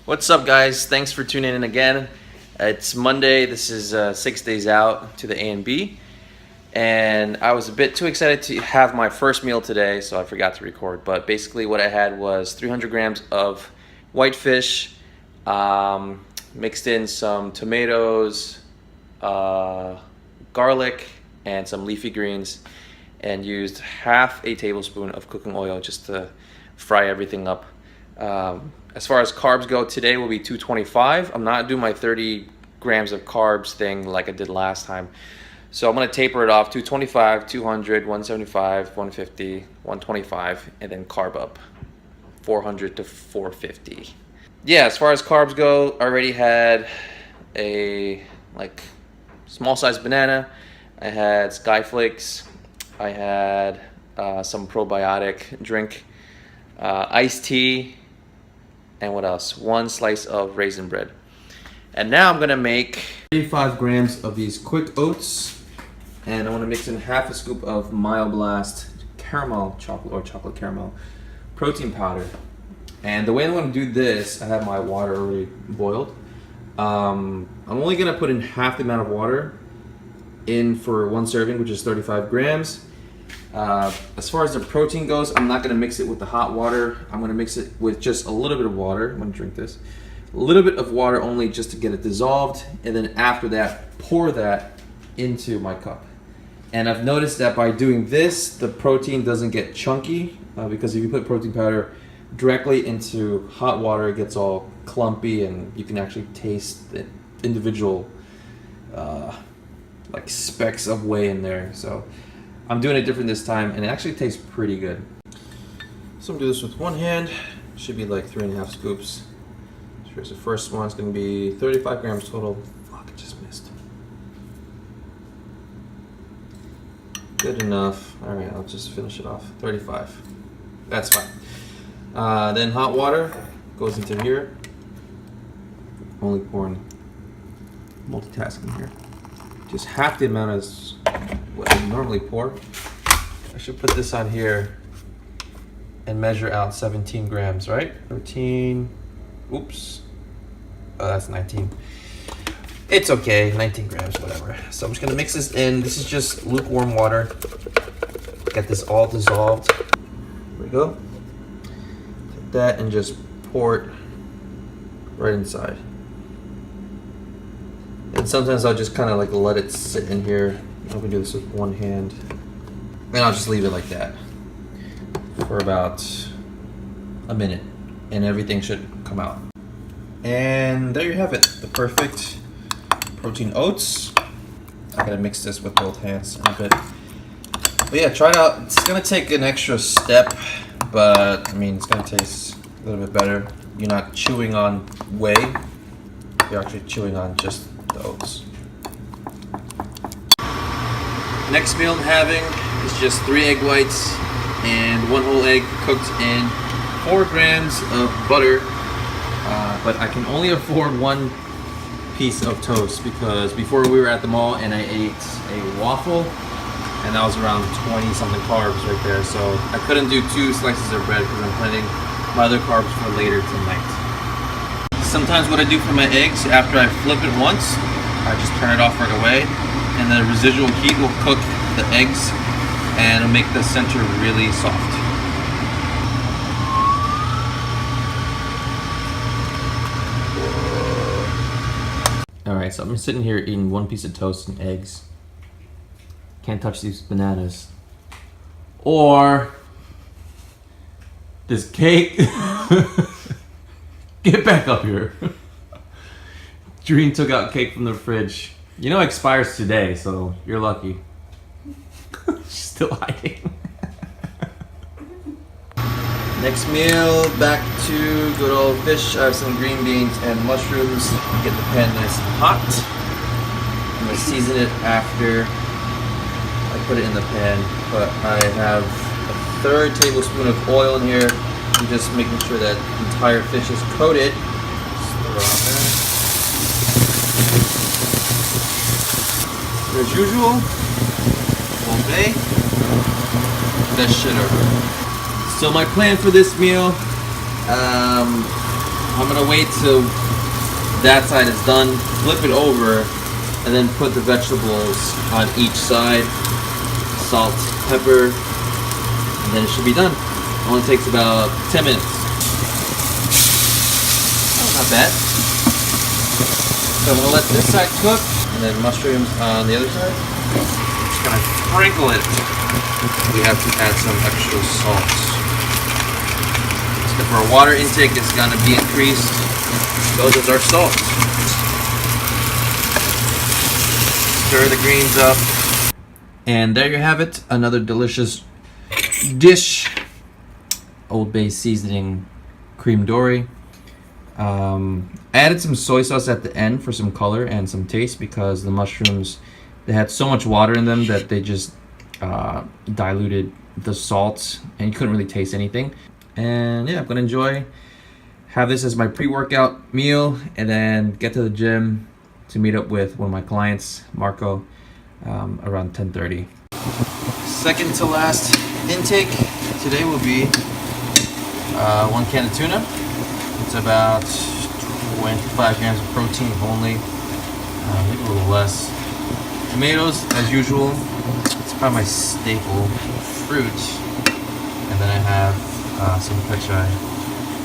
What's up, guys? Thanks for tuning in again. It's Monday. This is 6 days out to the ANBU, and I was a bit too excited to have my first meal today, so I forgot to record. But basically what I had was 300 grams of white fish, mixed in some tomatoes, garlic, and some leafy greens, and used half a tablespoon of cooking oil just to fry everything up. As far as carbs go, today will be 225. I'm not doing my 30 grams of carbs thing like I did last time. So I'm gonna taper it off, 225, 200, 175, 150, 125, and then carb up, 400 to 450. Yeah, as far as carbs go, I already had a small sized banana. I had Sky Flakes. I had some probiotic drink, iced tea, and what else? One slice of raisin bread. And now I'm gonna make 35 grams of these quick oats, and I wanna mix in half a scoop of Mild Blast caramel chocolate or chocolate caramel protein powder. And the way I'm gonna do this, I have my water already boiled. I'm only gonna put in half the amount of water in for one serving, which is 35 grams. As far as the protein goes, I'm not going to mix it with the hot water. I'm going to mix it with just a little bit of water. I'm going to drink this. A little bit of water only just to get it dissolved. And then after that, pour that into my cup. And I've noticed that by doing this, the protein doesn't get chunky, because if you put protein powder directly into hot water, it gets all clumpy and you can actually taste the individual specks of whey in there. So I'm doing it different this time, and it actually tastes pretty good. So I'm gonna do this with one hand. Should be like 3.5 scoops. So here's the first one. It's gonna be 35 grams total. Fuck, I just missed. Good enough. All right, I'll just finish it off. 35. That's fine. Then hot water goes into here. Only pouring, multitasking here. Just half the amount as what I normally pour. I should put this on here and measure out 17 grams, right? 13, oops. Oh, that's 19. It's okay, 19 grams, whatever. So I'm just gonna mix this in. This is just lukewarm water. Get this all dissolved. Here we go. Take that and just pour it right inside. And sometimes I'll just kind of let it sit in here. I can do this with one hand. And I'll just leave it like that for about a minute, and everything should come out. And there you have it, the perfect protein oats. I gotta mix this with both hands a bit. But yeah, try it out. It's gonna take an extra step, but I mean, it's gonna taste a little bit better. You're not chewing on whey, you're actually chewing on just the oats. Next meal I'm having is just 3 egg whites and 1 whole egg cooked in 4 grams of butter. But I can only afford 1 piece of toast because before we were at the mall and I ate a waffle, and that was around 20 something carbs right there. So I couldn't do 2 slices of bread because I'm planning my other carbs for later tonight. Sometimes what I do for my eggs, after I flip it once, I just turn it off right away, and the residual heat will cook the eggs and it'll make the center really soft. Alright, so I'm sitting here eating 1 piece of toast and eggs. Can't touch these bananas. Or this cake. Get back up here. Dream took out cake from the fridge. You know it expires today, so you're lucky. She's still hiding. Next meal, back to good old fish. I have some green beans and mushrooms. Get the pan nice and hot. I'm gonna season it after I put it in the pan, but I have a 1/3 tablespoon of oil in here. I'm just making sure that the entire fish is coated. Stir it on there. As usual, Old Bay, best shit ever. So my plan for this meal, I'm gonna wait till that side is done, flip it over, and then put the vegetables on each side. Salt, pepper, and then it should be done. It only takes about 10 minutes. Oh, not bad. So I'm gonna let this side cook, and then mushrooms on the other side. Just gonna sprinkle it. We have to add some extra salt. So if our water intake is gonna be increased, so does our salt. Stir the greens up. And there you have it, another delicious dish. Old Bay seasoning cream dory. Added some soy sauce at the end for some color and some taste because the mushrooms, they had so much water in them that they just diluted the salt and you couldn't really taste anything. And yeah, I'm gonna have this as my pre-workout meal and then get to the gym to meet up with one of my clients, Marco, around 10:30. Second to last intake today will be 1 can of tuna. It's about 25 grams of protein only, maybe a little less. Tomatoes, as usual, it's probably my staple fruit. And then I have some pechay,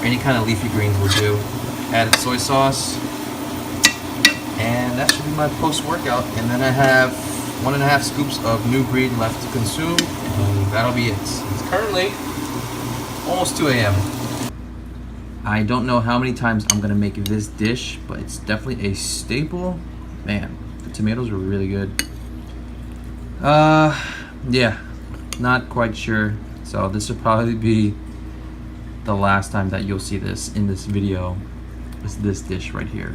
or any kind of leafy greens will do. Added soy sauce, and that should be my post-workout. And then I have 1.5 scoops of New Breed left to consume, and that'll be it. It's currently almost 2 a.m. I don't know how many times I'm gonna make this dish, but it's definitely a staple. Man, the tomatoes are really good. Yeah, not quite sure. So this will probably be the last time that you'll see this in this video. Is this dish right here.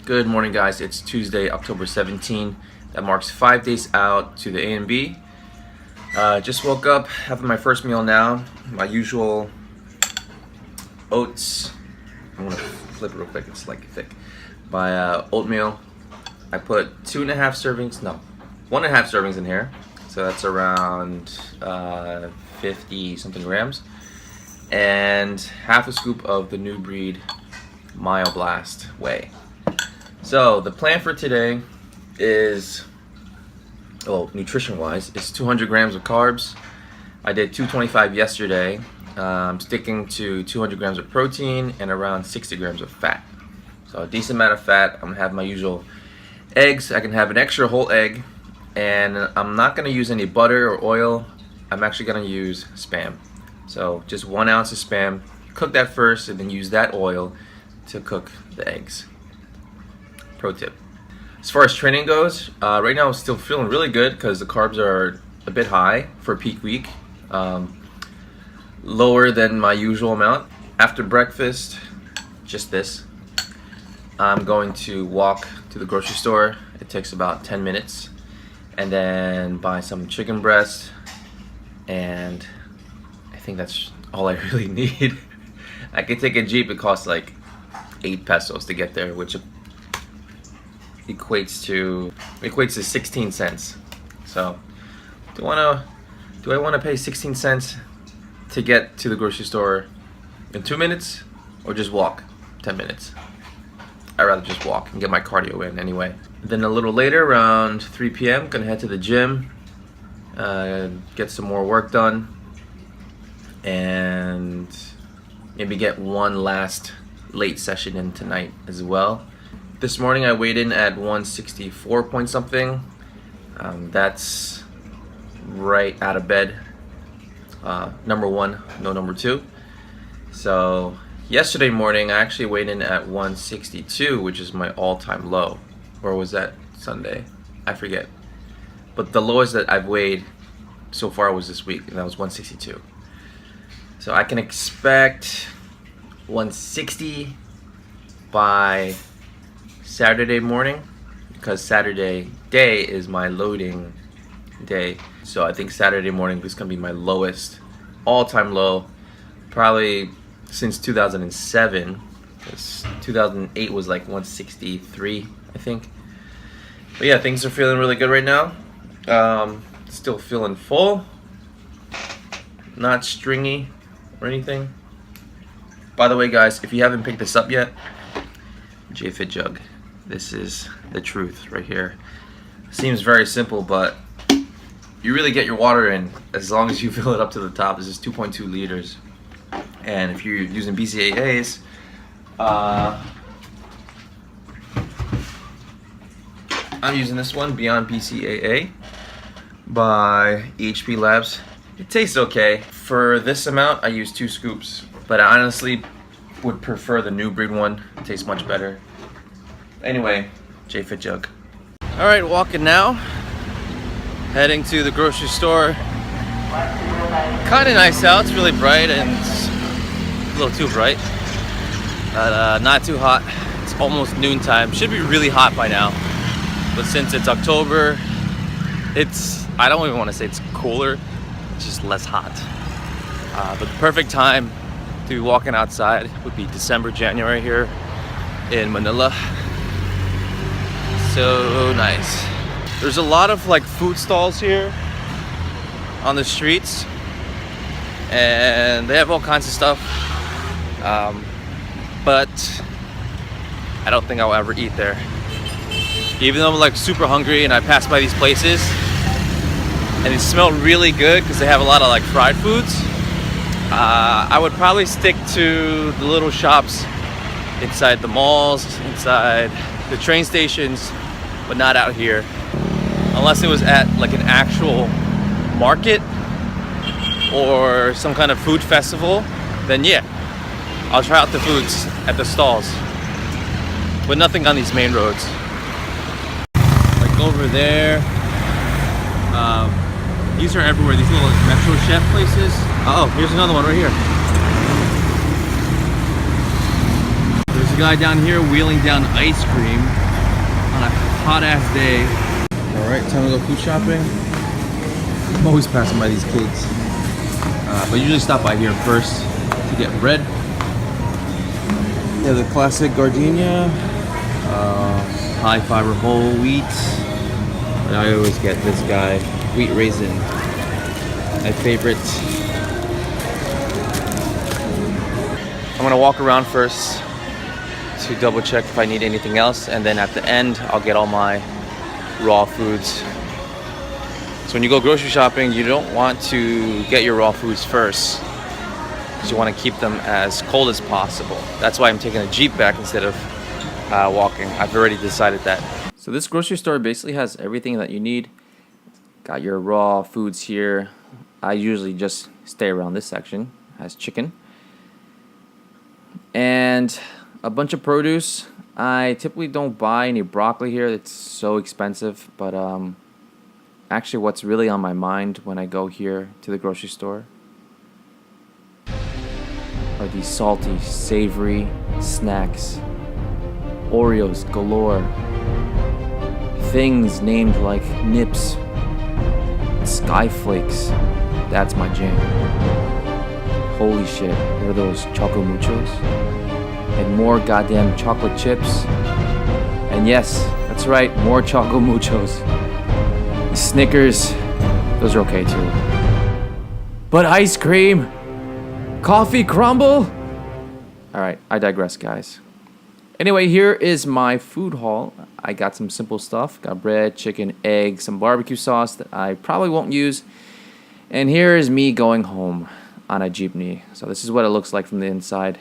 Good morning, guys. It's Tuesday, October 17. That marks 5 days out to the ANBU. Just woke up, having my first meal now. My usual oats. I'm gonna flip it real quick, it's like thick. My oatmeal. I put 1.5 servings in here. So that's around 50 something grams. And half a scoop of the New Breed Mile Blast Whey. So the plan for today is, well, nutrition-wise, it's 200 grams of carbs. I did 225 yesterday. I'm sticking to 200 grams of protein and around 60 grams of fat. So a decent amount of fat. I'm gonna have my usual eggs. I can have an extra whole egg, and I'm not gonna use any butter or oil. I'm actually gonna use Spam. So just 1 ounce of Spam. Cook that first, and then use that oil to cook the eggs. Pro tip. As far as training goes, right now I'm still feeling really good because the carbs are a bit high for peak week, lower than my usual amount. After breakfast, just this, I'm going to walk to the grocery store. It takes about 10 minutes, and then buy some chicken breast, and I think that's all I really need. I could take a Jeep. It costs like 8 pesos to get there, which equates to 16 cents. So do I want to pay 16 cents to get to the grocery store in 2 minutes, or just walk 10 minutes? I'd rather just walk and get my cardio in anyway. Then a little later, around 3 p.m., gonna head to the gym, get some more work done, and maybe get one last late session in tonight as well. This morning I weighed in at 164 point something. That's right out of bed. Number 1, no number 2. So yesterday morning I actually weighed in at 162, which is my all-time low. Or was that Sunday? I forget. But the lowest that I've weighed so far was this week, and that was 162. So I can expect 160 by Saturday morning, because Saturday day is my loading day. So I think Saturday morning is gonna be my lowest, all-time low, probably since 2007. Because 2008 was like 163, I think. But yeah, things are feeling really good right now. Still feeling full, not stringy or anything. By the way, guys, if you haven't picked this up yet, JFit jug. This is the truth right here. Seems very simple, but you really get your water in as long as you fill it up to the top. This is 2.2 liters. And if you're using BCAAs, I'm using this one, Beyond BCAA by HP Labs. It tastes okay. For this amount, I use 2 scoops, but I honestly would prefer the new breed one. It tastes much better. Anyway, JFit jug. All right, walking now. Heading to the grocery store. Kind of nice out. It's really bright and it's a little too bright, but not too hot. It's almost noontime. Should be really hot by now, but since it's October, I don't even want to say it's cooler. It's just less hot. But the perfect time to be walking outside would be December, January here in Manila. So nice. There's a lot of like food stalls here on the streets, and they have all kinds of stuff. But I don't think I'll ever eat there. Even though I'm like super hungry and I pass by these places and they smell really good because they have a lot of like fried foods, I would probably stick to the little shops inside the malls, inside the train stations, but not out here. Unless it was at like an actual market or some kind of food festival, then yeah, I'll try out the foods at the stalls, but nothing on these main roads. Like over there, these are everywhere, these little Metro Chef places. Oh, here's another one right here. There's a guy down here wheeling down ice cream on a hot ass day. All right, time to go food shopping. I'm always passing by these kids, but usually stop by here first to get bread. Yeah, the classic gardenia, high fiber whole wheat. And I always get this guy, wheat raisin, my favorite. I'm gonna walk around first to double check if I need anything else, and then at the end I'll get all my raw foods. So when you go grocery shopping, you don't want to get your raw foods first, because you want to keep them as cold as possible. That's why I'm taking a Jeep back instead of walking. I've already decided that. So this grocery store basically has everything that you need. Got your raw foods here. I usually just stay around this section. Has chicken and a bunch of produce. I typically don't buy any broccoli here. It's so expensive, but actually what's really on my mind when I go here to the grocery store are these salty, savory snacks. Oreos galore. Things named like Nips, Skyflakes. That's my jam. Holy shit, what are those Choco Muchos? And more goddamn chocolate chips. And yes, that's right, more Choco Muchos. The Snickers, those are okay too. But ice cream, coffee crumble. Alright, I digress, guys. Anyway, here is my food haul. I got some simple stuff. Got bread, chicken, egg, some barbecue sauce that I probably won't use. And here is me going home on a jeepney. So this is what it looks like from the inside.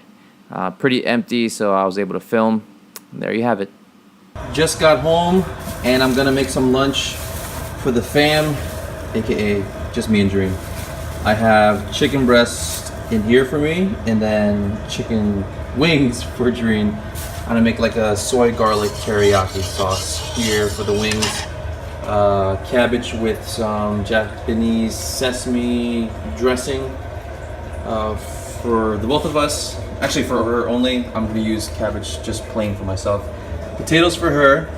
Pretty empty, so I was able to film. And there you have it. Just got home, and I'm gonna make some lunch for the fam, aka just me and Dream. I have chicken breast in here for me, and then chicken wings for Dream. I'm gonna make like a soy garlic teriyaki sauce here for the wings. Cabbage with some Japanese sesame dressing for the both of us. Actually, for her only, I'm gonna use cabbage just plain for myself. Potatoes for her,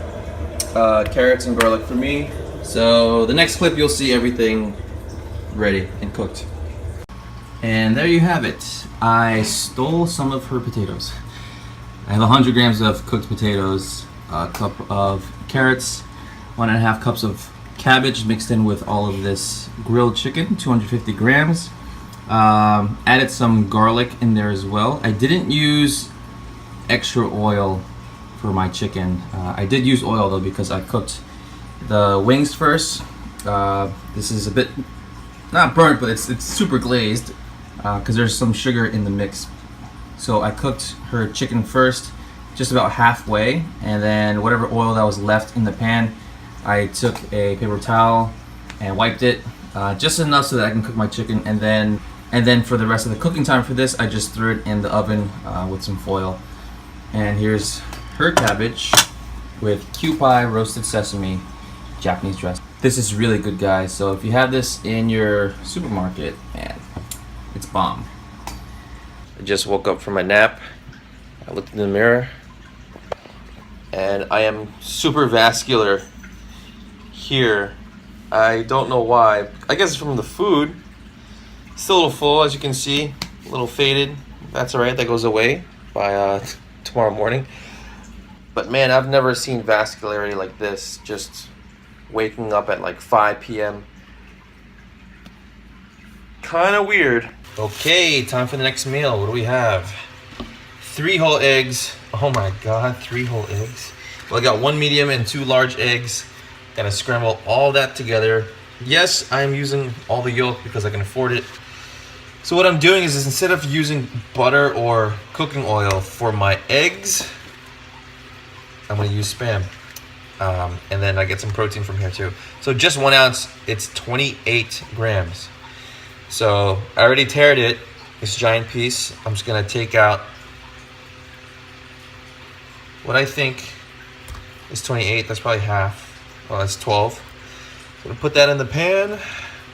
carrots and garlic for me. So the next clip you'll see everything ready and cooked. And there you have it. I stole some of her potatoes. I have 100 grams of cooked potatoes, a cup of carrots, 1.5 cups of cabbage mixed in with all of this grilled chicken, 250 grams, Added some garlic in there as well. I didn't use extra oil for my chicken. I did use oil though because I cooked the wings first. This is a bit not burnt, but it's super glazed because there's some sugar in the mix. So I cooked her chicken first, just about halfway, and then whatever oil that was left in the pan, I took a paper towel and wiped it just enough so that I can cook my chicken, and then for the rest of the cooking time for this, I just threw it in the oven with some foil. And here's her cabbage with kewpie, roasted sesame, Japanese dressing. This is really good, guys. So if you have this in your supermarket, man, it's bomb. I just woke up from a nap. I looked in the mirror, and I am super vascular here. I don't know why. I guess it's from the food. Still a little full, as you can see, a little faded. That's all right. That goes away by tomorrow morning. But man, I've never seen vascularity like this. Just waking up at like 5 p.m. Kind of weird. Okay, time for the next meal. What do we have? 3 whole eggs. Oh my god, 3 whole eggs. Well, I got 1 medium and 2 large eggs. Gotta scramble all that together. Yes, I'm using all the yolk because I can afford it. So what I'm doing is instead of using butter or cooking oil for my eggs, I'm gonna use Spam. And then I get some protein from here too. So just 1 ounce, it's 28 grams. So I already tared it, this giant piece. I'm just gonna take out what I think is 28, that's probably half. Well, that's 12. So I'm gonna put that in the pan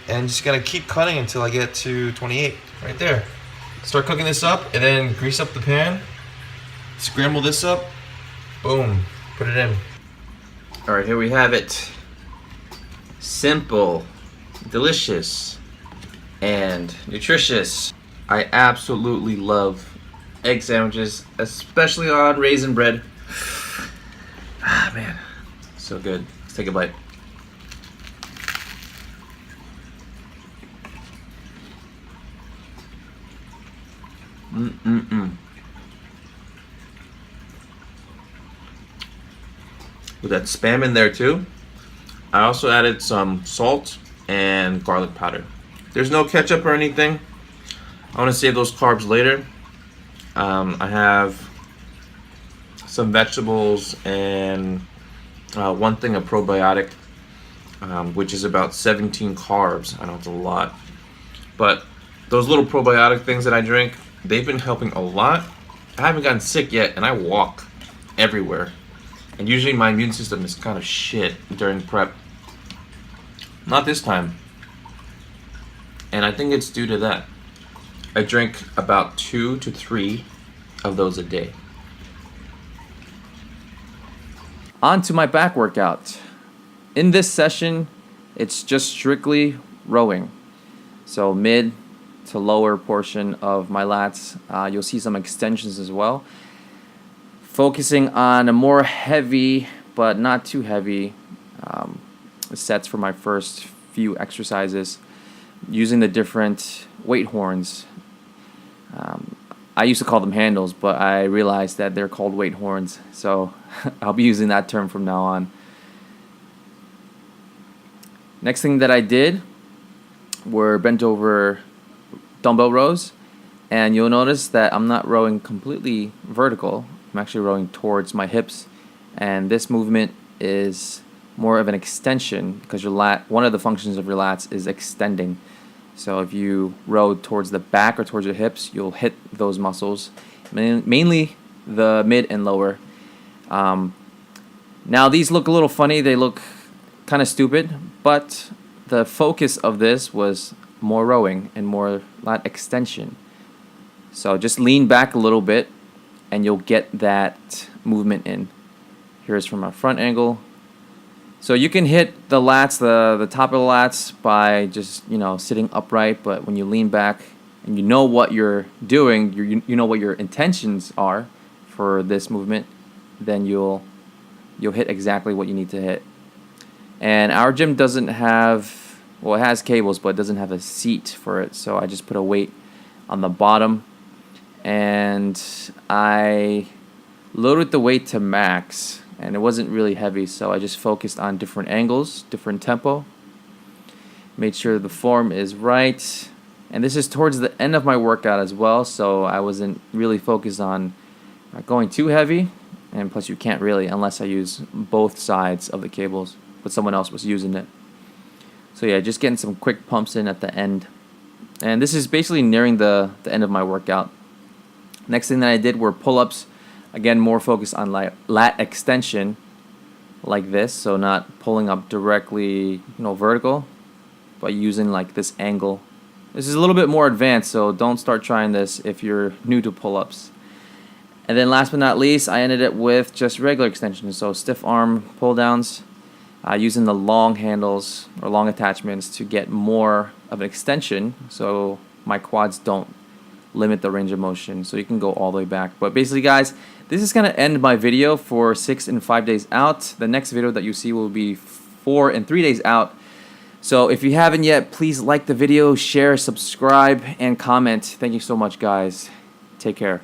and just gonna keep cutting until I get to 28, right there. Start cooking this up and then grease up the pan, scramble this up, boom, put it in. All right, here we have it. Simple, delicious, and nutritious. I absolutely love egg sandwiches, especially on raisin bread. Ah, man, so good. Let's take a bite. With that Spam in there too. I also added some salt and garlic powder. There's no ketchup or anything. I want to save those carbs later. I have some vegetables and 1 thing of probiotic, which is about 17 carbs. I know it's a lot, but those little probiotic things that I drink, they've been helping a lot. I haven't gotten sick yet, and I walk everywhere. And usually my immune system is kind of shit during prep. Not this time. And I think it's due to that. I drink about 2 to 3 of those a day. On to my back workout. In this session, it's just strictly rowing. So mid to lower portion of my lats. You'll see some extensions as well. Focusing on a more heavy, but not too heavy, sets for my first few exercises, using the different weight horns. I used to call them handles, but I realized that they're called weight horns, so I'll be using that term from now on. Next thing that I did were bent over dumbbell rows, and you'll notice that I'm not rowing completely vertical. I'm actually rowing towards my hips, and this movement is more of an extension because your one of the functions of your lats is extending. So if you row towards the back or towards your hips, you'll hit those muscles, mainly the mid and lower. Now these look a little funny, they look kind of stupid, but the focus of this was more rowing and more lat extension. So just lean back a little bit and you'll get that movement in. Here's from a front angle. So you can hit the lats, the top of the lats by just, sitting upright, but when you lean back and you know what you're doing, you know what your intentions are for this movement, then you'll hit exactly what you need to hit. And our gym doesn't have well, it has cables, but it doesn't have a seat for it. So I just put a weight on the bottom, and I loaded the weight to max, and it wasn't really heavy, so I just focused on different angles, different tempo, made sure the form is right. And this is towards the end of my workout as well, so I wasn't really focused on not going too heavy, and plus you can't really unless I use both sides of the cables, but someone else was using it. So yeah, just getting some quick pumps in at the end. And this is basically nearing the end of my workout. Next thing that I did were pull-ups. Again, more focused on lat extension like this, so not pulling up directly, vertical, but using like this angle. This is a little bit more advanced, so don't start trying this if you're new to pull-ups. And then last but not least, I ended it with just regular extensions, so stiff arm pull-downs, using the long handles or long attachments to get more of an extension, so my quads don't limit the range of motion, so you can go all the way back. But basically, guys, this is going to end my video for 6 and 5 days out. The next video that you see will be 4 and 3 days out. So if you haven't yet, please like the video, share, subscribe, and comment. Thank you so much, guys. Take care.